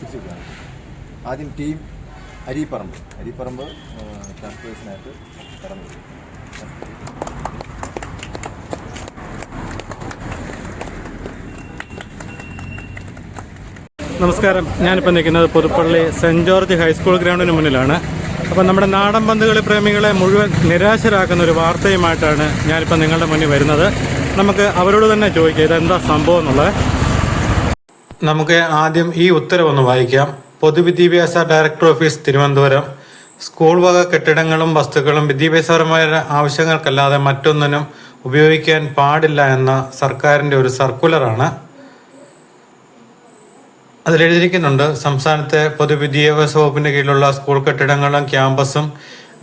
ഏൽപ്പിച്ചിരിക്കുകയാണ്. ആദ്യം ടീം അരിപ്പറമ്പ് ചാപ്റ്റേഴ്സിനായിട്ട് കടന്നു. നമസ്കാരം. ഞാനിപ്പോൾ നിൽക്കുന്നത് പുതുപ്പള്ളി സെൻറ് ജോർജ് ഹൈസ്കൂൾ ഗ്രൗണ്ടിന് മുന്നിലാണ്. അപ്പോൾ നമ്മുടെ നാടൻ പന്തുകളി പ്രേമികളെ മുഴുവൻ നിരാശരാക്കുന്ന ഒരു വാർത്തയുമായിട്ടാണ് ഞാനിപ്പോൾ നിങ്ങളുടെ മുന്നിൽ വരുന്നത്. നമുക്ക് അവരോട് തന്നെ ചോദിക്കാം ഇതെന്താ സംഭവം എന്നുള്ളത്. നമുക്ക് ആദ്യം ഈ ഉത്തരവൊന്ന് വായിക്കാം. പൊതുവിദ്യാഭ്യാസ ഡയറക്ടർ ഓഫീസ്, തിരുവനന്തപുരം. സ്കൂൾ വക കെട്ടിടങ്ങളും വസ്തുക്കളും വിദ്യാഭ്യാസപരമായ ആവശ്യങ്ങൾക്കല്ലാതെ മറ്റൊന്നിനും ഉപയോഗിക്കാൻ പാടില്ല എന്ന സർക്കാരിൻ്റെ ഒരു സർക്കുലറാണ്. അതിലെഴുതിയിരിക്കുന്നുണ്ട്, സംസ്ഥാനത്തെ പൊതുവിദ്യാഭ്യാസ വകുപ്പിൻ്റെ കീഴിലുള്ള സ്കൂൾ കെട്ടിടങ്ങളും ക്യാമ്പസും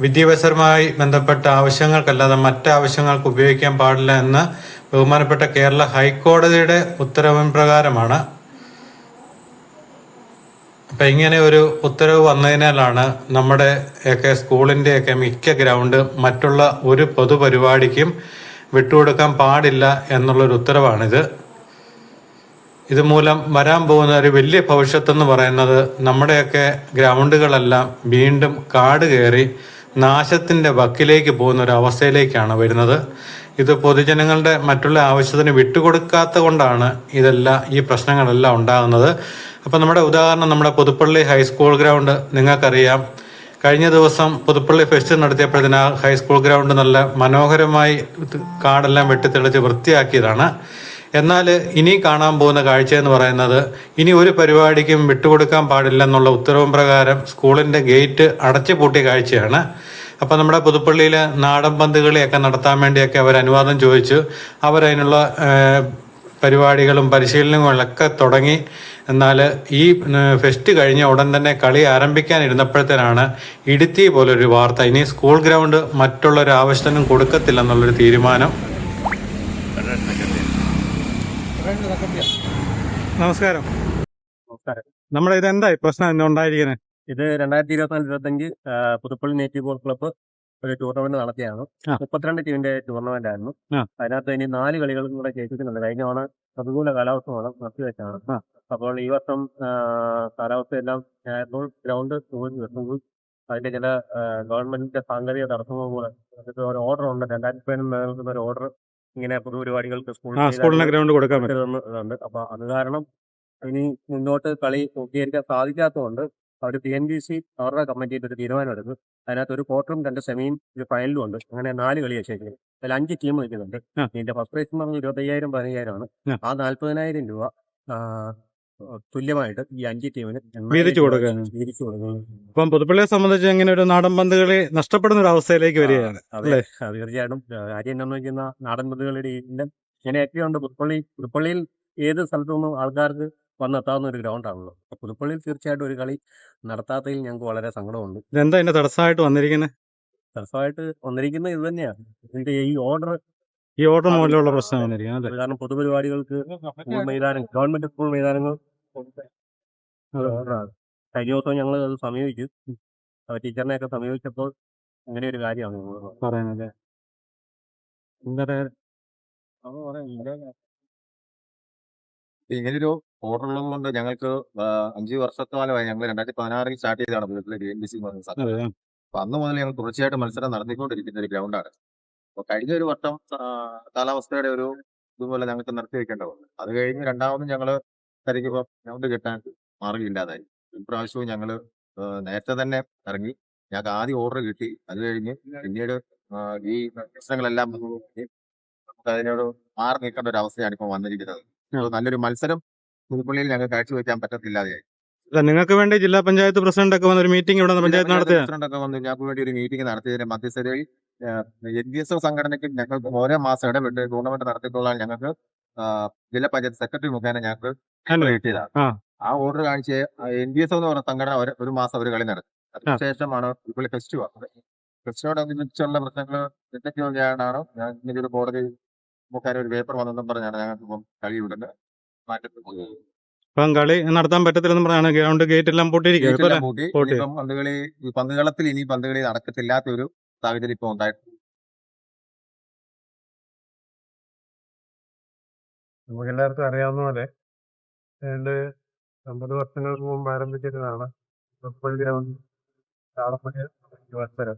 വിദ്യാഭ്യാസവുമായി ബന്ധപ്പെട്ട ആവശ്യങ്ങൾക്കല്ലാതെ മറ്റാവശ്യങ്ങൾക്ക് ഉപയോഗിക്കാൻ പാടില്ല എന്ന് ബഹുമാനപ്പെട്ട കേരള ഹൈക്കോടതിയുടെ ഉത്തരവിൻ പ്രകാരമാണ്. അപ്പം ഇങ്ങനെ ഒരു ഉത്തരവ് വന്നതിനാലാണ് നമ്മുടെയൊക്കെ സ്കൂളിൻ്റെയൊക്കെ മിക്ക ഗ്രൗണ്ട് മറ്റുള്ള ഒരു പൊതുപരിപാടിക്കും വിട്ടുകൊടുക്കാൻ പാടില്ല എന്നുള്ളൊരു ഉത്തരവാണിത്. ഇതുമൂലം വരാൻ പോകുന്ന ഒരു വലിയ ഭവിഷ്യത്തെന്ന് പറയുന്നത് നമ്മുടെയൊക്കെ ഗ്രൗണ്ടുകളെല്ലാം വീണ്ടും കാട് കയറി നാശത്തിൻ്റെ വക്കിലേക്ക് പോകുന്ന ഒരു അവസ്ഥയിലേക്കാണ് വരുന്നത്. ഇത് പൊതുജനങ്ങളുടെ മറ്റുള്ള ആവശ്യത്തിന് വിട്ടുകൊടുക്കാത്ത കൊണ്ടാണ് ഈ പ്രശ്നങ്ങളെല്ലാം ഉണ്ടാകുന്നത്. അപ്പോൾ നമ്മുടെ ഉദാഹരണം നമ്മുടെ പുതുപ്പള്ളി ഹൈസ്കൂൾ ഗ്രൗണ്ട് നിങ്ങൾക്കറിയാം. കഴിഞ്ഞ ദിവസം പുതുപ്പള്ളി ഫെസ്റ്റ് നടത്തിയപ്പോഴത്തേന് ആ ഹൈസ്കൂൾ ഗ്രൗണ്ട് നല്ല മനോഹരമായി കാടെല്ലാം വെട്ടിത്തെളിച്ച് വൃത്തിയാക്കിയതാണ്. എന്നാൽ ഇനി കാണാൻ പോകുന്ന കാഴ്ച എന്ന് പറയുന്നത്, ഇനി ഒരു പരിപാടിക്കും വിട്ടുകൊടുക്കാൻ പാടില്ലെന്നുള്ള ഉത്തരവും പ്രകാരം സ്കൂളിൻ്റെ ഗേറ്റ് അടച്ചു പൂട്ടിയ കാഴ്ചയാണ്. അപ്പോൾ നമ്മുടെ പുതുപ്പള്ളിയിൽ നാടൻ പന്തുകളിയൊക്കെ നടത്താൻ വേണ്ടിയൊക്കെ അവർ അനുവാദം ചോദിച്ചു. അവരതിനുള്ള പരിപാടികളും പരിശീലനങ്ങളൊക്കെ തുടങ്ങി. എന്നാൽ ഈ ഫെസ്റ്റ് കഴിഞ്ഞ ഉടൻ തന്നെ കളി ആരംഭിക്കാനിരുന്നപ്പോഴത്തേനാണ് ഇടുത്തി പോലൊരു വാർത്ത, ഇനി സ്കൂൾ ഗ്രൗണ്ട് മറ്റുള്ളൊരു ആവശ്യത്തിനും കൊടുക്കത്തില്ലെന്നുള്ളൊരു തീരുമാനം. നമസ്കാരം. നമ്മുടെ ഇതെന്തായി പ്രശ്നം ഉണ്ടായിരിക്കുന്നത്? ഇത് 2024-25 പുതുപ്പള്ളി നേറ്റീവ് ബോൾ ക്ലബ്ബ് ഒരു ടൂർണമെന്റ് നടത്തിയാണ്. 32 ടീമിന്റെ ടൂർണമെന്റ് ആയിരുന്നു. അതിനകത്ത് ഇനി 4 കളികളും കൂടെ ജയിച്ചിട്ടുണ്ട്. കഴിഞ്ഞ തവണ പ്രതികൂല കാലാവസ്ഥ നിർത്തിവെച്ചാണ്. അപ്പോൾ ഈ വർഷം കാലാവസ്ഥയെല്ലാം ഗ്രൗണ്ട് അതിന്റെ ചില ഗവൺമെന്റിന്റെ സാങ്കേതിക തടസ്സങ്ങൾ കൂടെ ഒരു ഓർഡർ ഉണ്ട്. 2000 നിലനിൽക്കുന്ന ഒരു ഓർഡർ ഇങ്ങനെ പൊതുപരിപാടികൾക്ക് സ്കൂളിന് ഗ്രൗണ്ട് കൊടുക്കാൻ പറ്റുന്നുണ്ട്. അപ്പൊ അത് കാരണം ഇനി മുന്നോട്ട് കളി പൂർത്തീകരിക്കാൻ സാധിക്കാത്തതുകൊണ്ട് അവർ TNBC അവരുടെ കമ്മിറ്റിയിൽ ഒരു തീരുമാനമെടുത്തു. അതിനകത്ത് ഒരു ക്വാർട്ടറും 2 സെമിയും ഒരു ഫൈനലും ഉണ്ട്. അങ്ങനെ 4 കളി വെച്ചേക്കുന്നത്. അതിൽ 5 ടീം നിൽക്കുന്നുണ്ട്. ഇതിന്റെ ഫസ്റ്റ് പ്രൈസ് എന്ന് പറഞ്ഞാൽ 25,000 15,000 ആണ്. ആ 40,000 രൂപ തുല്യമായിട്ട് ഈ 5 ടീമിന് വീതിച്ചു കൊടുക്കുന്നു. ഇപ്പം പുതുപ്പള്ളിയെ സംബന്ധിച്ച് എങ്ങനെ ഒരു നാടൻ പന്തുകളി നഷ്ടപ്പെടുന്ന ഒരു അവസ്ഥയിലേക്ക് വരികയാണ്. അതെ, തീർച്ചയായിട്ടും. കാര്യം എന്താണെന്ന് വെച്ചാൽ നാടൻ പന്തുകളുടെ ഇങ്ങനെ ഏറ്റവും പുതുപ്പള്ളിയിൽ ഏത് സ്ഥലത്തു നിന്നും ആൾക്കാർക്ക് വന്നെത്താവുന്ന ഒരു ഗ്രൗണ്ടാണല്ലോ. പുതുപ്പള്ളിയിൽ തീർച്ചയായിട്ടും ഒരു കളി നടത്താത്തതിൽ ഞങ്ങൾക്ക് വളരെ സങ്കടമുണ്ട്. എന്താ ഇതിന്റെ തടസ്സമായിട്ട് വന്നിരിക്കുന്നത്? ഇത് തന്നെയാണ്. ഇതിന്റെ ഈ ഓർഡർ മൂലമുള്ള പ്രശ്നം വന്നിരിക്കുന്നത്. കാരണം പൊതുപരിപാടികൾക്ക് ഗവൺമെന്റ് സ്കൂൾ മൈതാനങ്ങൾ ഓർഡറാണ്. കഴിഞ്ഞ ദിവസം ഞങ്ങൾ അത് സമീപിച്ചു. ടീച്ചറിനെയൊക്കെ സമീപിച്ചപ്പോൾ അങ്ങനെ ഒരു കാര്യമാണ് പറയുന്നത്. ഇങ്ങനൊരു ഓർഡർ ഉള്ളത് കൊണ്ട് ഞങ്ങൾക്ക് 5 വർഷക്കാലമായി. ഞങ്ങൾ 2016 സ്റ്റാർട്ട് ചെയ്തതാണ് പുതുപ്പള്ളി TNBC. അപ്പൊ അന്ന് മുതൽ ഞങ്ങൾ തുടർച്ചയായിട്ട് മത്സരം നടത്തിക്കൊണ്ടിരിക്കുന്ന ഒരു ഗ്രൗണ്ടാണ്. അപ്പൊ കഴിഞ്ഞ ഒരു വർഷം കാലാവസ്ഥയുടെ ഒരു ഇതുപോലെ ഞങ്ങൾക്ക് നിർത്തി വെക്കേണ്ട വന്നു. അത് കഴിഞ്ഞ് രണ്ടാമതും ഞങ്ങൾ തിരക്കിപ്പോ ഗ്രൗണ്ട് കിട്ടാൻ മാർഗമില്ലാതായി. ഇപ്രാവശ്യവും ഞങ്ങൾ നേരത്തെ തന്നെ ഇറങ്ങി. ഞങ്ങൾക്ക് ആദ്യം ഓർഡർ കിട്ടി. അത് കഴിഞ്ഞ് പിന്നീട് ഈ പ്രശ്നങ്ങളെല്ലാം നമുക്ക് അതിനോട് മാറി നിൽക്കേണ്ട ഒരു അവസ്ഥയാണ് ഇപ്പോൾ വന്നിരിക്കുന്നത്. നല്ലൊരു മത്സരം പുതുപ്പള്ളിയിൽ ഞങ്ങൾ കാഴ്ചവെക്കാൻ പറ്റത്തില്ലാതെയായി. നിങ്ങൾക്ക് വേണ്ടി ജില്ലാ പഞ്ചായത്ത് പ്രസിഡന്റ് ഒക്കെ വന്നൊരു മീറ്റിംഗ് ഇവിടെ പഞ്ചായത്ത് നടത്തിയ പ്രസിഡന്റ് വന്ന് ഞങ്ങൾക്ക് വേണ്ടി ഒരു മീറ്റിംഗ് നടത്തിയതിന്റെ മധ്യസ്ഥതയിൽ NGSO സംഘടനയ്ക്ക് ഞങ്ങൾ ഓരോ മാസം ഇടപെട്ട് ടൂർണമെന്റ് നടത്തിക്കൊള്ളാൻ ഞങ്ങൾക്ക് ജില്ലാ പഞ്ചായത്ത് സെക്രട്ടറി മുഖേന ഞങ്ങൾക്ക് കിട്ടിയതാണ്. ആ ഓർഡർ കാണിച്ച് NGSO എന്ന് പറഞ്ഞ സംഘടന ഒരു മാസം അവർ കളി നടത്തി. അതിനുശേഷമാണ് പുതുപ്പള്ളി ഫെസ്റ്റ് വന്നത്. ഫെസ്റ്റിനോടനുബന്ധിച്ചുള്ള പ്രശ്നങ്ങൾ എന്തൊക്കെയാണ് ഞാൻ ഇങ്ങനെ കോടതി മുഖേന ഒരു പേപ്പർ വന്നെന്നും പറഞ്ഞാണ് ഞങ്ങൾക്ക് ഇപ്പം കളി വിടുന്നത് മാറ്റപ്പെട്ടത്. ഇപ്പം കളി നടത്താൻ പറ്റത്തില്ലെന്ന് പറഞ്ഞാണ് ഗ്രൗണ്ട് ഗേറ്റ് എല്ലാം പൊട്ടിയിരിക്കുന്നത്. പന്തുകളത്തിൽ ഇനി പന്തുകളി നടക്കത്തില്ലാത്ത ഒരു സാഹചര്യം ഇപ്പൊ ഉണ്ടായിട്ടുണ്ട്. നമുക്ക് എല്ലാവർക്കും അറിയാവുന്ന പോലെ 50 വർഷങ്ങൾക്ക് മുമ്പ് ആരംഭിച്ചിരുന്നതാണ് പുതുപ്പള്ളി ഗ്രൗണ്ട് താളപ്പള്ളി മത്സരം.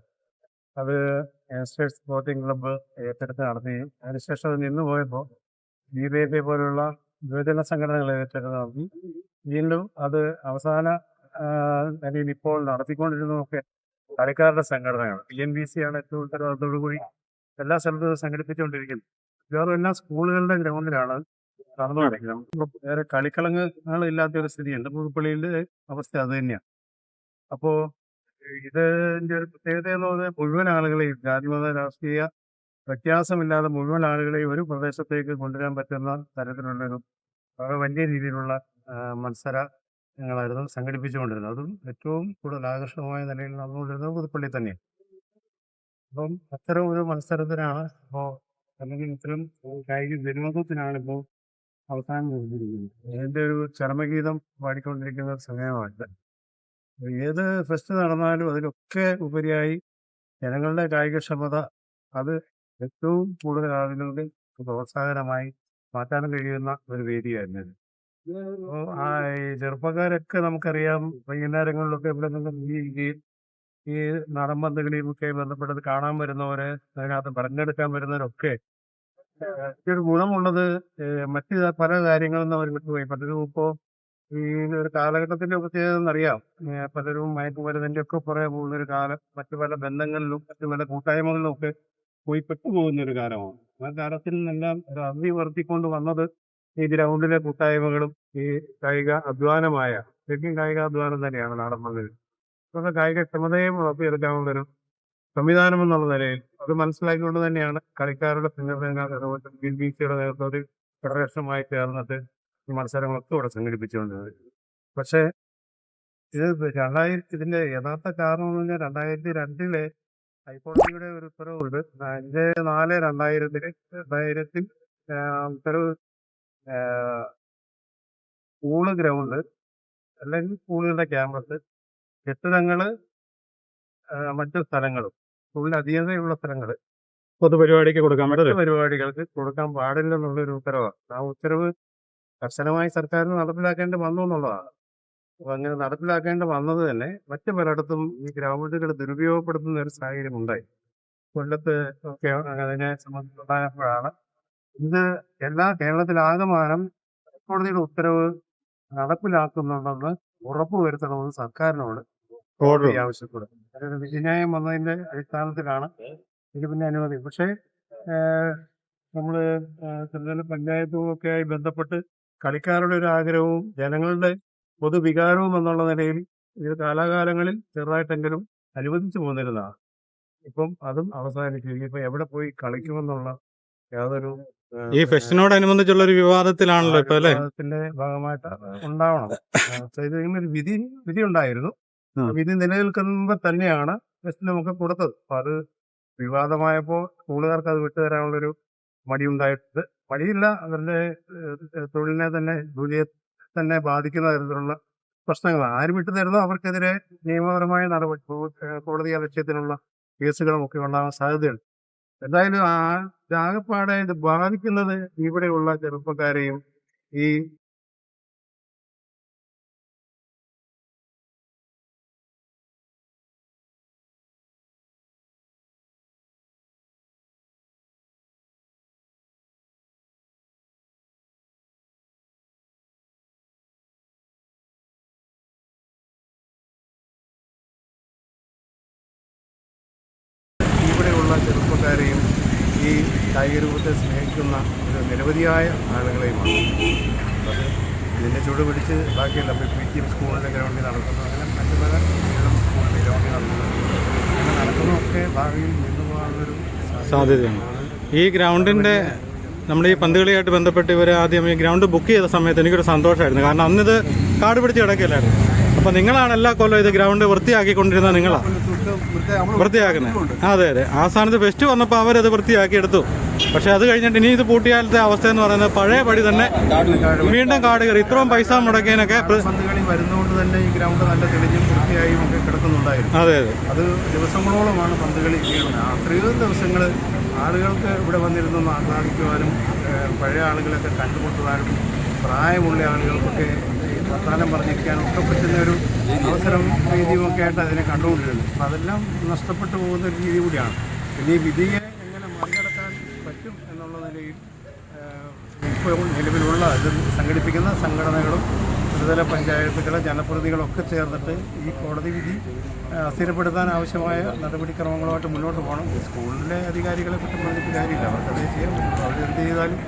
അത് യങ്സ്റ്റേഴ്സ് സ്പോർട്ടിംഗ് ക്ലബ്ബ് ഏറ്റെടുത്ത് നടത്തുകയും അതിനുശേഷം അത് നിന്നു പോയപ്പോൾ BJP പോലുള്ള യുവജന സംഘടനകൾ ഏറ്റെടുത്ത് നടത്തി. വീണ്ടും അത് അവസാന നിലയിൽ ഇപ്പോൾ നടത്തിക്കൊണ്ടിരുന്നതൊക്കെ കളിക്കാരുടെ സംഘടനയാണ്. TNBC ആണ് ഏറ്റവും ഉത്തരവാദിത്തോടു കൂടി എല്ലാ സ്ഥലത്തും സംഘടിപ്പിച്ചുകൊണ്ടിരിക്കുന്നത്. മിക്കവാറും എല്ലാ സ്കൂളുകളുടെ ഗ്രൗണ്ടിലാണ് നടന്നുകൊണ്ടിരിക്കുന്നത്. വേറെ കളിക്കളങ്ങൾ ഒരു സ്ഥിതിയുണ്ട്. പുതുപ്പള്ളിയുടെ അവസ്ഥ അത് തന്നെയാണ്. അപ്പോ ഇതിന്റെ ഒരു പ്രത്യേകത എന്ന് പറഞ്ഞാൽ മുഴുവൻ ആളുകളെയും ജാതിമത രാഷ്ട്രീയ വ്യത്യാസമില്ലാതെ മുഴുവൻ ആളുകളെയും ഒരു പ്രദേശത്തേക്ക് കൊണ്ടുവരാൻ പറ്റുന്ന തരത്തിലുള്ളൊരു വളരെ വലിയ രീതിയിലുള്ള മത്സരങ്ങളായിരുന്നു സംഘടിപ്പിച്ചുകൊണ്ടിരുന്നത്. അതും ഏറ്റവും കൂടുതൽ ആകർഷകമായ നിലയിൽ നടന്നുകൊണ്ടിരുന്നത് പുതുപ്പള്ളി തന്നെയാണ്. അപ്പം അത്തരം ഒരു മത്സരത്തിനാണ് ഇപ്പോൾ അല്ലെങ്കിൽ ഇത്തരം കായിക വിനോദത്തിനാണ് ഇപ്പോൾ അവസാനം കൊടുത്തിരിക്കുന്നത്. അതിന്റെ ഒരു ചരമഗീതം പാടിക്കൊണ്ടിരിക്കുന്ന സമയമാണ്. ഏത് ഫെസ്റ്റ് നടന്നാലും അതിലൊക്കെ ഉപരിയായി ജനങ്ങളുടെ കായികക്ഷമത അത് ഏറ്റവും കൂടുതൽ ആളുകളുടെ പ്രോത്സാഹനമായി മാറ്റാൻ കഴിയുന്ന ഒരു വേദിയായിരുന്നു ഇത്. അപ്പോൾ ഈ ചെറുപ്പക്കാരൊക്കെ നമുക്കറിയാം, വൈകുന്നേരങ്ങളിലൊക്കെ ഇവിടെ നിന്ന് ഈ നാടൻ പന്തുകളിയുമൊക്കെ ബന്ധപ്പെട്ടത് കാണാൻ വരുന്നവരെ, അതിനകത്ത് പറഞ്ഞെടുക്കാൻ വരുന്നവരൊക്കെ ഒരു ഗുണമുള്ളത് മറ്റ് പല കാര്യങ്ങളിൽ അവർ വിട്ടുപോയി. പലരും ഇപ്പോൾ ഈ ഒരു കാലഘട്ടത്തിന്റെ പ്രത്യേകത എന്നറിയാം. പലരും മയക്കുമരുന്നിന്റെ ഒക്കെ പുറകെ പോകുന്ന ഒരു കാലം, മറ്റു പല ബന്ധങ്ങളിലും മറ്റു പല കൂട്ടായ്മകളിലും ഒക്കെ പോയി പെട്ടുപോകുന്ന ഒരു കാലമാണ്. ആ കാലത്തിൽ നിന്നെല്ലാം ഒരു അതി വർദ്ധിക്കൊണ്ട് വന്നത് ഈ ഗ്രൗണ്ടിലെ കൂട്ടായ്മകളും ഈ കായിക അധ്വാനമായ ശരിക്കും കായികാധ്വാനം തന്നെയാണ് നാടൻ പന്തിൽ. ഇതൊക്കെ കായികക്ഷമതയും വളർത്തിയെടുക്കാനുള്ളൊരു സംവിധാനം എന്നുള്ള നിലയിൽ അത് മനസ്സിലാക്കിക്കൊണ്ട് തന്നെയാണ് കളിക്കാരുടെ BJPയുടെ നേതൃത്വത്തിൽ ഫെഡറേഷനുമായി ചേർന്നിട്ട് ഈ മത്സരങ്ങളൊക്കെ ഇവിടെ സംഘടിപ്പിച്ചുകൊണ്ടിരുന്നത്. പക്ഷേ ഇതിന്റെ യഥാർത്ഥ കാരണം എന്ന് പറഞ്ഞാൽ 2002 ഹൈക്കോടതിയുടെ ഒരു ഉത്തരവുണ്ട്. 5/4/2000 ഉത്തരവ് സ്കൂള് ഗ്രൗണ്ട് അല്ലെങ്കിൽ സ്കൂളുകളുടെ ക്യാമ്പസ്, കെട്ടിടങ്ങള്, മറ്റു സ്ഥലങ്ങളും സ്കൂളിന്റെ അധീനതയുള്ള സ്ഥലങ്ങൾ പൊതുപരിപാടിക്ക് കൊടുക്കാൻ മറ്റു പരിപാടികൾക്ക് കൊടുക്കാൻ പാടില്ലെന്നുള്ളൊരു ഉത്തരവാണ്. ആ ഉത്തരവ് കർശനമായി സർക്കാരിന് നടപ്പിലാക്കേണ്ടി വന്നു എന്നുള്ളതാണ്. അപ്പൊ അങ്ങനെ നടപ്പിലാക്കേണ്ടി വന്നത് തന്നെ മറ്റു പലയിടത്തും ഈ ഗ്രൗണ്ടുകൾ ദുരുപയോഗപ്പെടുത്തുന്ന ഒരു സാഹചര്യം ഉണ്ടായി. കൊല്ലത്ത് ഒക്കെ അതിനെ സംബന്ധിച്ചുണ്ടായപ്പോഴാണ് ഇത് കേരളത്തിലാകമാനം കോടതിയുടെ ഉത്തരവ് നടപ്പിലാക്കുന്നുണ്ടെന്ന് ഉറപ്പുവരുത്തണമെന്ന് സർക്കാരിനോട് കോടതി ആവശ്യപ്പെടും. അതായത് വിധിന്യായം വന്നതിന്റെ അടിസ്ഥാനത്തിലാണ് ഇത് പിന്നെ അനുമതി. പക്ഷേ നമ്മള് തിരുവനന്തപുരം പഞ്ചായത്തും ഒക്കെ ആയി ബന്ധപ്പെട്ട് കളിക്കാരുടെ ഒരു ആഗ്രഹവും ജനങ്ങളുടെ പൊതുവികാരവും എന്നുള്ള നിലയിൽ ഇത് കാലാകാലങ്ങളിൽ ചെറുതായിട്ടെങ്കിലും അനുവദിച്ചു പോന്നിരുന്നതാണ്. ഇപ്പം അതും അവസാനിച്ചു. ഇനിയിപ്പോ എവിടെ പോയി കളിക്കുമെന്നുള്ള യാതൊരു ഈ ഫെസ്റ്റിനോടനുബന്ധിച്ചുള്ള ഒരു വിവാദത്തിലാണല്ലോ ഇപ്പൊ അല്ലെ? വിവാദത്തിന്റെ ഭാഗമായിട്ട് ഉണ്ടാവണം. ഇത് ഇങ്ങനൊരു വിധി ഉണ്ടായിരുന്നു. വിധി നിലനിൽക്കുമ്പോ തന്നെയാണ് ഫെസ്റ്റിന് നമുക്ക് കൊടുത്തത്. അപ്പൊ അത് വിവാദമായപ്പോ സ്കൂളുകാർക്ക് അത് വിട്ടുതരാനുള്ളൊരു മടിയുണ്ടായിട്ടുണ്ട്. മടിയില്ല, അവരുടെ തൊഴിലിനെ തന്നെ ജോലിയെ തന്നെ ബാധിക്കുന്ന തരത്തിലുള്ള പ്രശ്നങ്ങളാണ്. ആര് വിട്ടുതരുന്നോ അവർക്കെതിരെ നിയമപരമായ നടപടി, കോടതി അലക്ഷ്യത്തിനുള്ള കേസുകളും ഒക്കെ ഉണ്ടാകാൻ സാധ്യതയുണ്ട്. എന്തായാലും ആകെപ്പാടെ ഇത് ബാധിക്കുന്നത് ഇവിടെയുള്ള ചെറുപ്പക്കാരെയും ഈ ചെറുപ്പക്കാരെയും ഈ കായിക രൂപത്തെ സ്നേഹിക്കുന്ന ഒരു നിരവധിയായ ആളുകളെയുമാണ്. അത് ഇതിൻ്റെ ചുവട് പിടിച്ച് ബാക്കിയല്ല. PTM സ്കൂളിൻ്റെ ഗ്രൗണ്ടിൽ നടക്കുന്നു, അങ്ങനെ മറ്റു പല സ്കൂളിൻ്റെ ഗ്രൗണ്ടിൽ നടക്കുന്നു, അങ്ങനെ നടക്കുന്നതൊക്കെ ഭാവിയിൽ നിന്നുപോകാനുള്ളൊരു സാധ്യതയാണ്. ഈ ഗ്രൗണ്ടിൻ്റെ നമ്മുടെ ഈ പന്തുകളിയായിട്ട് ബന്ധപ്പെട്ട് ഇവർ ആദ്യം ഈ ഗ്രൗണ്ട് ബുക്ക് ചെയ്ത സമയത്ത് എനിക്കൊരു സന്തോഷമായിരുന്നു. കാരണം അന്നിത് കാട് പിടിച്ച് കിടക്കില്ലായിരുന്നു. അപ്പോൾ നിങ്ങളാണ് എല്ലാ കൊല്ലം ഇത് ഗ്രൗണ്ട് വൃത്തിയാക്കിക്കൊണ്ടിരുന്നത്, നിങ്ങളാണ് വൃത്തിയാക്കുന്നത്. അതെ. ആ സ്ഥാനത്ത് ഫെസ്റ്റ് വന്നപ്പോൾ അവരത് വൃത്തിയാക്കി എടുത്തു. പക്ഷെ അത് കഴിഞ്ഞിട്ട് ഇനി ഇത് പൂട്ടിയാലത്തെ അവസ്ഥ എന്ന് പറയുന്നത് പഴയ പടി തന്നെ വീണ്ടും കാട് കയറി. ഇത്രയും പൈസ മുടക്കിയതിനൊക്കെ പന്തുകളി വരുന്നതുകൊണ്ട് തന്നെ ഈ ഗ്രൗണ്ട് നല്ല തെളിഞ്ഞും വൃത്തിയായും ഒക്കെ കിടക്കുന്നുണ്ടായിരുന്നു. അതെ. അത് ദിവസങ്ങളോളമാണ് പന്തുകളി ചെയ്യുന്നത്. അത്രയും ദിവസങ്ങൾ ആളുകൾക്ക് ഇവിടെ വന്നിരുന്നൊന്ന് ആഹ്ലാദിക്കുവാനും പഴയ ആളുകളൊക്കെ കണ്ടുമുട്ടുവാനും പ്രായമുള്ള ആളുകൾക്കൊക്കെ വർത്തമാനം പറഞ്ഞിരിക്കാനും ഒക്കെ പറ്റുന്ന ഒരു അവസരം രീതിയുമൊക്കെ ആയിട്ട് അതിനെ കണ്ടുകൊണ്ടിരുന്നത്. അപ്പം അതെല്ലാം നഷ്ടപ്പെട്ടു പോകുന്ന ഒരു രീതി കൂടിയാണ്. പിന്നെ ഈ വിധിയെ എങ്ങനെ മറികടക്കാൻ പറ്റും എന്നുള്ള നിലയിൽ ഇപ്പോൾ നിലവിലുള്ള ഇത് സംഘടിപ്പിക്കുന്ന സംഘടനകളും ത്രിതല പഞ്ചായത്തുകളെ ജനപ്രതിനിധികളൊക്കെ ചേർന്നിട്ട് ഈ കോടതി വിധി സ്ഥിരപ്പെടുത്താൻ ആവശ്യമായ നടപടിക്രമങ്ങളുമായിട്ട് മുന്നോട്ട് പോകണം. സ്കൂളിലെ അധികാരികളെ കുറ്റം പറഞ്ഞിട്ട് കാര്യമില്ല, അവർക്കത് ചെയ്യാൻ പറ്റും. അവരെന്ത് ചെയ്താലും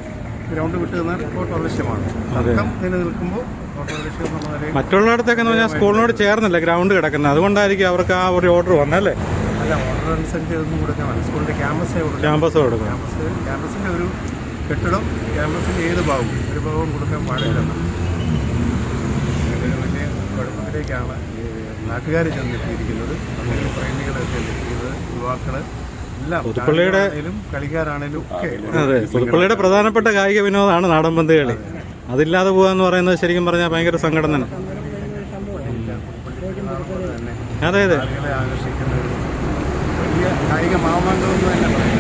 ഗ്രൗണ്ട് വിട്ട് നിന്നാൽ കോർട്ട് ലക്ഷ്യമാണ്. തർക്കം നിലനിൽക്കുമ്പോൾ കോർട്ട് ലക്ഷ്യം എന്നുള്ള നിലയിൽ മറ്റുള്ളിടത്തൊക്കെ പറഞ്ഞാൽ സ്കൂളിനോട് ചേർന്നല്ലേ ഗ്രൗണ്ട് കിടക്കുന്നത്, അതുകൊണ്ടായിരിക്കും അവർക്ക് ആ ഒരു ഓർഡർ വന്നല്ലേ? അല്ല, ഓർഡർ അനുസരിച്ച് ഒന്നും കൊടുക്കാൻ സ്കൂളിൻ്റെ ക്യാമ്പസ് കൊടുക്കണം. ക്യാമ്പസിൻ്റെ ഒരു കെട്ടിടം, ക്യാമ്പസിൻ്റെ ഏത് ഭാഗവും ഒരു ഭാഗവും കൊടുക്കാൻ പാടില്ലെന്ന് വലിയ കുഴപ്പത്തിലേക്കാണ് നാട്ടുകാർ ചെന്നെത്തിയിരിക്കുന്നത്. നമ്മുടെ പ്രേമികളൊക്കെ എത്തിയത്, യുവാക്കൾ എല്ലാം, കളിക്കാരാണേലും ഒക്കെ. അതെ, പുതുപ്പള്ളിയുടെ പ്രധാനപ്പെട്ട കായിക വിനോദമാണ് നാടൻ പന്ത് കളി. അതില്ലാതെ പോകാന്ന് പറയുന്നത് ശരിക്കും പറഞ്ഞാൽ ഭയങ്കര സങ്കടം തന്നെ. അതെ അതെ, ആളുകളെ ആകർഷിക്കുന്ന ഒരു വലിയ കായിക മാമാങ്കമെന്ന് തന്നെ പറയാം.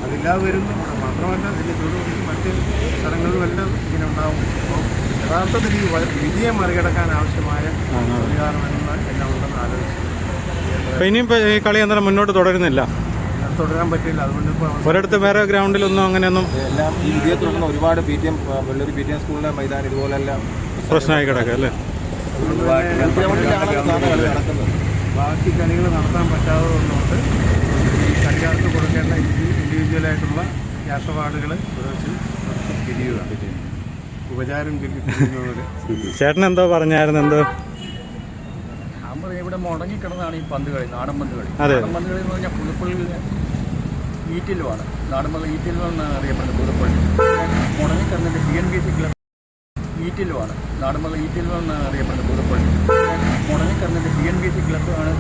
അതില്ലാതെ വരുന്നു. മാത്രമല്ല ഇതിൻ്റെ ചൂടുപിടിച്ച് മറ്റ് സ്ഥലങ്ങളിലുമെല്ലാം ഇങ്ങനെ ഉണ്ടാവും. അപ്പോൾ യഥാർത്ഥത്തിൽ ഈ വിധിയെ മറികടക്കാൻ ആവശ്യമായ സംവിധാനമെന്ന് എല്ലാം ഉണ്ടെന്ന് ആലോചിച്ചു. ഇനിയും ഈ കളി എന്തായാലും മുന്നോട്ട് തുടരുന്നില്ല, തുടരാൻ പറ്റില്ല. അതുകൊണ്ട് ഇപ്പോൾ ഒരിടത്ത് വേറെ ഗ്രൗണ്ടിലൊന്നും അങ്ങനെയൊന്നും എല്ലാം ഈ വിധിയെ തുടർന്ന് ഒരുപാട് വെള്ളൂർ PTM സ്കൂളിലെ മൈതാനം ഇതുപോലെല്ലാം പ്രശ്നമായി കിടക്കുക അല്ലേ? ബാക്കി കളികൾ നടത്താൻ പറ്റാതെ വന്നുകൊണ്ട് ഈ കളിക്കാർക്ക് കൊടുക്കേണ്ട ഇൻഡിവിജ്വലായിട്ടുള്ള ക്യാഷ് അവാർഡുകൾ കുറച്ച് പിരിയുക, ഉപചാരം പിരിക്കുന്നവർ. ചേട്ടൻ എന്തോ പറഞ്ഞായിരുന്നു? എന്തോ ഇവിടെ മുടങ്ങിക്കിടന്നാണ് ഈ പന്ത് കളി, നാടൻ പന്ത് കളി. നാടൻ പന്ത് കളി എന്ന് പറഞ്ഞാൽ പുതുപ്പള്ളിയിൽ ഈറ്റിലുമാണ്. നാടൻ പന്ത് ഈറ്റിലെന്നാണ് അറിയപ്പെടുന്നത്. പുതുപ്പള്ളി മുടങ്ങിക്കിടന്നിട്ട് BNBC ക്ലബ് ഈറ്റിലുമാണ്. നാടൻ പന്ത് ഈറ്റിലെന്നാണ് അറിയപ്പെടുന്നത്. പുതുപ്പള്ളി മുടങ്ങിക്കിടന്നിട്ട് BNBC ക്ലബ്ബാണ്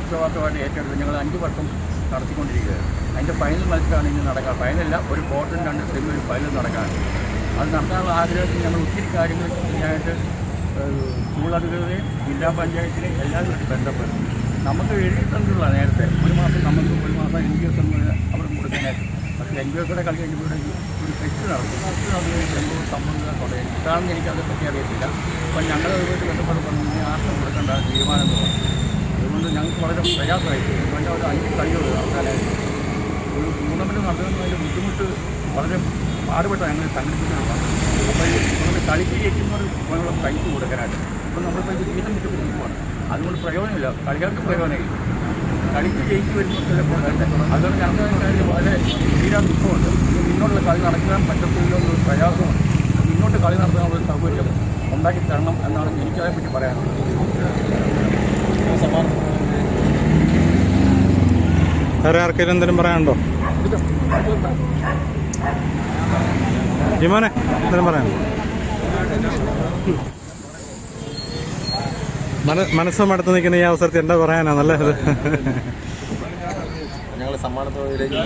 ഉത്തരവാദിത്തമായിട്ട് ഏറ്റെടുത്ത് ഞങ്ങൾ 5 വർഷം നടത്തിക്കൊണ്ടിരിക്കുകയാണ്. അതിൻ്റെ ഫൈനൽ മത്സരമാണ് ഇനി നടക്കുക. ഫൈനലല്ല, ഒരു ക്വാർട്ടറും 2 സെമിയിൽ ഫൈനൽ നടക്കാണ്. അത് നടത്താനുള്ള ആഗ്രഹത്തിൽ ഞങ്ങൾ ഒത്തിരി കാര്യങ്ങൾ ചെയ്യാനായിട്ട് സ്കൂൾ അധികൃതരെയും ജില്ലാ പഞ്ചായത്തിനെയും എല്ലാവരും ബന്ധപ്പെടും. നമുക്ക് എഴുതിയിട്ടുള്ള നേരത്തെ ഒരു മാസം നമുക്ക് ഒരു മാസം NGOs അവർക്ക് കൊടുക്കാനായിട്ട്. പക്ഷേ NGOsയുടെ കളി കഴിഞ്ഞപ്പോൾ ഒരു ഫെസ്റ്റ് നടത്തും. ഫെസ്റ്റ് നടത്തുമ്പോൾ സംബന്ധം തുടങ്ങി ഇതാണെന്ന് എനിക്കതിനെപ്പറ്റി അറിയത്തില്ല. അപ്പം ഞങ്ങളതുമായിട്ട് ബന്ധപ്പെടുമ്പോൾ ആർക്കും കൊടുക്കേണ്ട തീരുമാനം തോന്നും. അതുകൊണ്ട് ഞങ്ങൾക്ക് വളരെ പ്രയാസമായിട്ട് അതുകൊണ്ട് ഒരു 5 കളികൾ നടത്താനായിട്ട് ഒരു ടൂർണമെൻറ്റ് നടത്തുന്നതിൻ്റെ ബുദ്ധിമുട്ട് വളരെ പാടുപെട്ട ഞങ്ങൾ സംഘടിപ്പിച്ചിട്ടുള്ളത്. അപ്പോൾ നമ്മൾ കളിക്ക് ജയിക്കുന്നവർ പൈസ കൊടുക്കാനായിട്ട് ഇപ്പോൾ നമ്മളിപ്പോൾ ഇത് വീതം വിട്ട് പോവാണ്. അതുകൊണ്ട് പ്രയോജനമില്ല, കളിക്കാർക്ക് പ്രയോജനമില്ല. കളിക്ക് ജയിച്ചു വരുമ്പോൾ അതുകൊണ്ട് ഞങ്ങൾക്ക് വളരെ തീരാ ദുഃഖമുണ്ട്. മുന്നോട്ടുള്ള കളി നടക്കാൻ പറ്റത്തില്ലോ എന്നൊരു പ്രയാസമുണ്ട്. മുന്നോട്ട് കളി നടത്താനുള്ള ഒരു സൗകര്യം ഉണ്ടാക്കി തരണം എന്നാണ് എനിക്കതിനെപ്പറ്റി പറയാനുള്ളത്. വേറെ ആർക്കെങ്കിലും എന്തെങ്കിലും പറയാനുണ്ടോ? ജിമോനെ എന്തെങ്കിലും പറയാനുണ്ടോ? മനസ്സും അടുത്ത് നിൽക്കുന്ന ഈ അവസരത്തിൽ എന്താ പറയാനാ? നല്ല ഞങ്ങൾ സമ്മാനത്തോടെയിലേക്ക്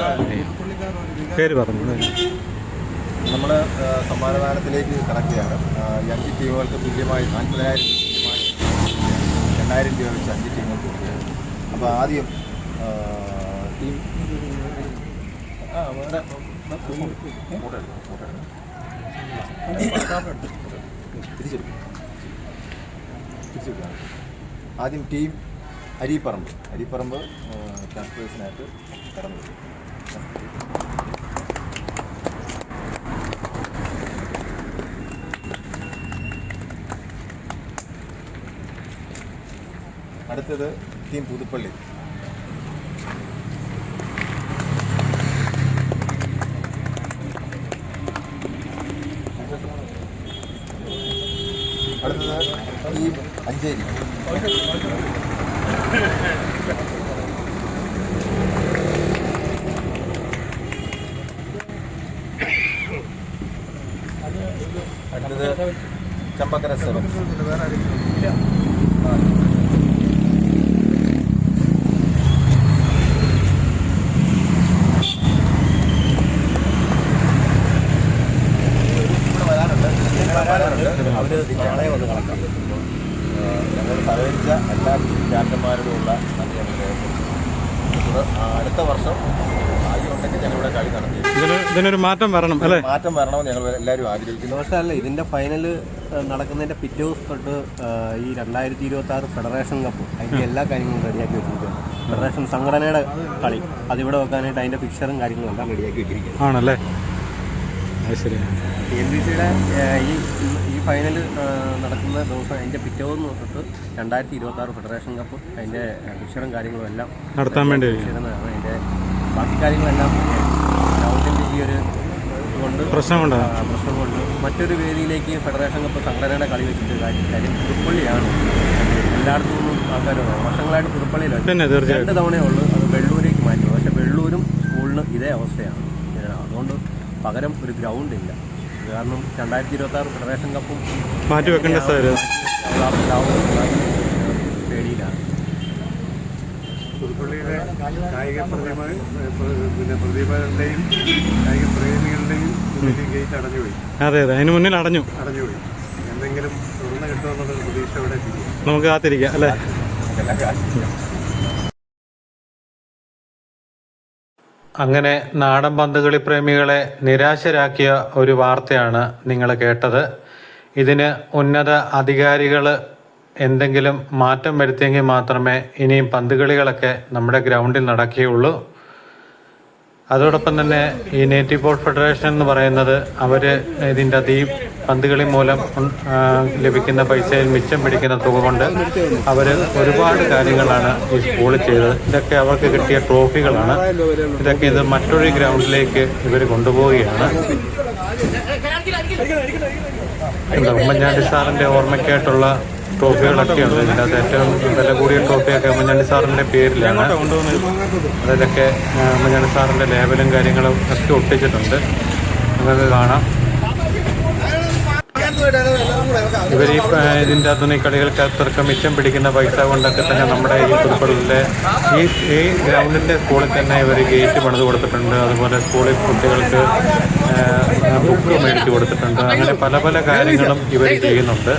പേര് പറഞ്ഞു. നമ്മൾ സമ്മാനദാനത്തിലേക്ക് കടക്കുകയാണ്. 5 ടീമുകൾക്ക് തുല്യമായി 40,000 2,000 രൂപ വെച്ച് 5 ടീമുകൾക്ക് കൊടുക്കുകയാണ്. അപ്പോൾ ആദ്യം ടീം ആദ്യം ടീം അരിപ്പറമ്പ് ക്യാപ്റ്റേഴ്സിനായിട്ട് കടന്നു. അടുത്തത് ടീം പുതുപ്പള്ളി. അടുത്തത് ടീം അഞ്ചേരി. അടുത്തത് ചമ്പക്കര 7. അവർ ചാണകം ഒന്ന് കണക്കാം. ഞങ്ങൾ സഹകരിച്ച എല്ലാ ക്യാപ്റ്റന്മാരോടുമുള്ള നന്ദി. അടുത്ത വർഷം ഭാഗ്യമുണ്ടെങ്കിൽ ഞങ്ങളിവിടെ കളി നടത്തി. ഇതിനൊരു മാറ്റം വരണം അല്ലേ? മാറ്റം വരണമെന്ന് ഞങ്ങൾ എല്ലാവരും ആഗ്രഹിക്കുന്നു. ദോഷമല്ല, ഇതിന്റെ ഫൈനൽ നടക്കുന്നതിന്റെ പിറ്റേ ദിവസം തൊട്ട് ഈ 2026 ഫെഡറേഷൻ കപ്പ് അതിന്റെ എല്ലാ കാര്യങ്ങളും റെഡിയാക്കി വെച്ചിരിക്കുകയാണ്. ഫെഡറേഷൻ സംഘടനയുടെ കളി അതിവിടെ വെക്കാനായിട്ട് അതിന്റെ പിക്ചറും കാര്യങ്ങളും എല്ലാം റെഡിയാക്കി വെച്ചിരിക്കുകയാണ്. ആണല്ലേ? ശരി. TNBCയുടെ ഈ ഫൈനൽ നടക്കുന്ന ദിവസം അതിന്റെ പിറ്റേ ദിവസം തൊട്ട് 2026 ഫെഡറേഷൻ കപ്പ് അതിന്റെ പിക്ചറും കാര്യങ്ങളും എല്ലാം നടത്താൻ വേണ്ടി അതിന്റെ ബാക്കി കാര്യങ്ങളെല്ലാം ഗ്രൗണ്ടിന്റെ ഈ ഒരു പ്രശ്നം കൊണ്ട് മറ്റൊരു വേദിയിലേക്ക് ഫെഡറേഷൻ കപ്പ് സംഘടനയുടെ കളി വെച്ചിട്ട് കാര്യം പുതുപ്പള്ളിയാണ്. എല്ലായിടത്തു നിന്നും ആൾക്കാർ വർഷങ്ങളായിട്ട് പുതുപ്പള്ളിയിലാണ്. 2 തവണയേ ഉള്ളൂ അത് വെള്ളൂരേക്ക് മാറ്റും. പക്ഷെ വെള്ളൂരും സ്കൂളിന് ഇതേ അവസ്ഥയാണ്. അതുകൊണ്ട് പകരം ഒരു ഗ്രൗണ്ട് ഇല്ല. കാരണം 2026 ഫെഡറേഷൻ കപ്പും മാറ്റി വെക്കേണ്ട പേടിയിലാണ്. പുതുപ്പള്ളിയിലെ കായിക പ്രതിഭകളുടെയും കായിക പ്രേമികളുടെയും ഗേറ്റ് അടഞ്ഞുപോയി. അതെ, അതിന് മുന്നിൽ അടഞ്ഞുപോയി. എന്തെങ്കിലും തുറന്നു കിട്ടുമെന്നുള്ളൊരു പ്രതീക്ഷ ഇവിടെ നമുക്ക് കാത്തിരിക്കാം അല്ലേ? അങ്ങനെ നാടൻ പന്തുകളി പ്രേമികളെ നിരാശരാക്കിയ ഒരു വാർത്തയാണ് നിങ്ങൾ കേട്ടത്. ഇതിന് ഉന്നത അധികാരികൾ എന്തെങ്കിലും മാറ്റം വരുത്തിയെങ്കിൽ മാത്രമേ ഇനിയും പന്തുകളികളൊക്കെ നമ്മുടെ ഗ്രൗണ്ടിൽ നടക്കുകയുള്ളൂ. അതോടൊപ്പം തന്നെ ഈ നേറ്റീവ് ബോൾ ഫെഡറേഷൻ എന്ന് പറയുന്നത് അവർ ഇതിൻ്റെ ഈ പന്തുകളി മൂലം ലഭിക്കുന്ന പൈസയിൽ മിച്ചം പിടിക്കുന്ന തുക കൊണ്ട് അവർ ഒരുപാട് കാര്യങ്ങളാണ് ഈ സ്കൂളിൽ ചെയ്തത്. ഇതൊക്കെ അവർക്ക് കിട്ടിയ ട്രോഫികളാണ്. ഇതൊക്കെ ഇത് മറ്റൊരു ഗ്രൗണ്ടിലേക്ക് ഇവർ കൊണ്ടുപോവുകയാണ്. ഉമ്മൻചാണ്ടി സാറിൻ്റെ ഓർമ്മയ്ക്കായിട്ടുള്ള ട്രോഫികളൊക്കെയുണ്ട്. ഇതിനകത്ത് ഏറ്റവും വില കൂടിയ ട്രോഫിയൊക്കെ ഉമ്മൻചാണ്ടി സാറിൻ്റെ പേരിലാണ്. അതിലൊക്കെ ഉമ്മൻചാണ്ടി സാറിൻ്റെ ലേബലും കാര്യങ്ങളും ഒക്കെ ഒട്ടിച്ചിട്ടുണ്ട്. നിങ്ങൾക്ക് കാണാം. ഇവർ ഇതിൻ്റെ അകത്തുനിന്ന് ഈ കളികൾക്കകത്തൊക്കെ മിച്ചം പിടിക്കുന്ന പൈസ കൊണ്ടൊക്കെ തന്നെ നമ്മുടെ ഈ പുതുപ്പള്ളിയിലെ ഈ ഗ്രൗണ്ടിൻ്റെ സ്കൂളിൽ തന്നെ ഇവർ ഗേറ്റ് പണിത് കൊടുത്തിട്ടുണ്ട്. അതുപോലെ സ്കൂളിൽ കുട്ടികൾക്ക് ബുക്ക് മേടിച്ച് കൊടുത്തിട്ടുണ്ട്. അങ്ങനെ പല പല കാര്യങ്ങളും ഇവർ ചെയ്യുന്നുണ്ട്.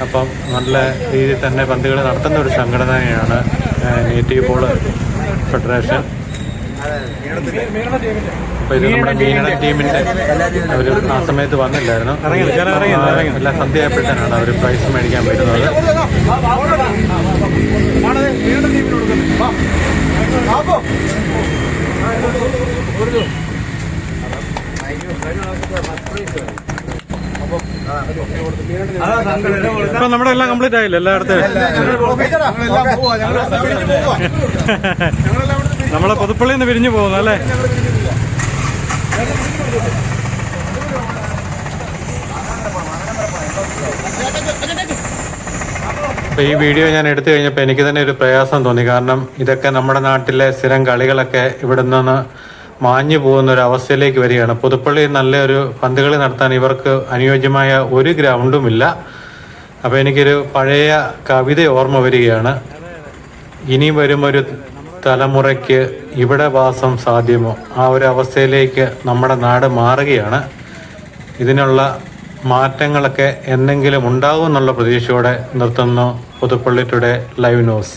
അപ്പം നല്ല രീതിയിൽ തന്നെ പന്തുകളി നടത്തുന്ന ഒരു സംഘടനയാണ് നേറ്റീവ് ബോൾ ഫെഡറേഷൻ. അപ്പോൾ ഇത് നമ്മുടെ മീനടൻ ടീമിൻ്റെ അവർ ആ സമയത്ത് വന്നില്ലായിരുന്നു. എല്ലാം സന്ധ്യയായപ്പോഴത്തേനാണ് അവർ പ്രൈസ് മേടിക്കാൻ പറ്റുന്നത്. ഇപ്പൊ നമ്മുടെ എല്ലാം കംപ്ലീറ്റ് ആയില്ല എല്ലായിടത്തും. നമ്മളെ പുതുപ്പള്ളിയിൽ നിന്ന് പിരിഞ്ഞു പോകുന്നു അല്ലേ? അപ്പോൾ ഈ വീഡിയോ ഞാൻ എടുത്തു കഴിഞ്ഞപ്പോൾ എനിക്ക് തന്നെ ഒരു പ്രയാസം തോന്നി. കാരണം ഇതൊക്കെ നമ്മുടെ നാട്ടിലെ സ്ഥിരം കളികളൊക്കെ ഇവിടെ നിന്ന് മാഞ്ഞു പോകുന്ന ഒരു അവസ്ഥയിലേക്ക് വരികയാണ്. പുതുപ്പള്ളിയിൽ നല്ലൊരു പന്തുകളി നടത്താൻ ഇവർക്ക് അനുയോജ്യമായ ഒരു ഗ്രൗണ്ടുമില്ല. അപ്പോൾ എനിക്കൊരു പഴയ കവിത ഓർമ്മ വരികയാണ്. ഇനി വരുമൊരു തലമുറയ്ക്ക് ഇവിടെ വാസം സാധ്യമോ? ആ ഒരു അവസ്ഥയിലേക്ക് നമ്മുടെ നാട് മാറുകയാണ്. ഇതിനുള്ള മാറ്റങ്ങളൊക്കെ എന്തെങ്കിലും ഉണ്ടാകുമെന്നുള്ള പ്രതീക്ഷയോടെ നിർത്തുന്നു പുതുപ്പള്ളി ടുഡേ ലൈവ് ന്യൂസ്.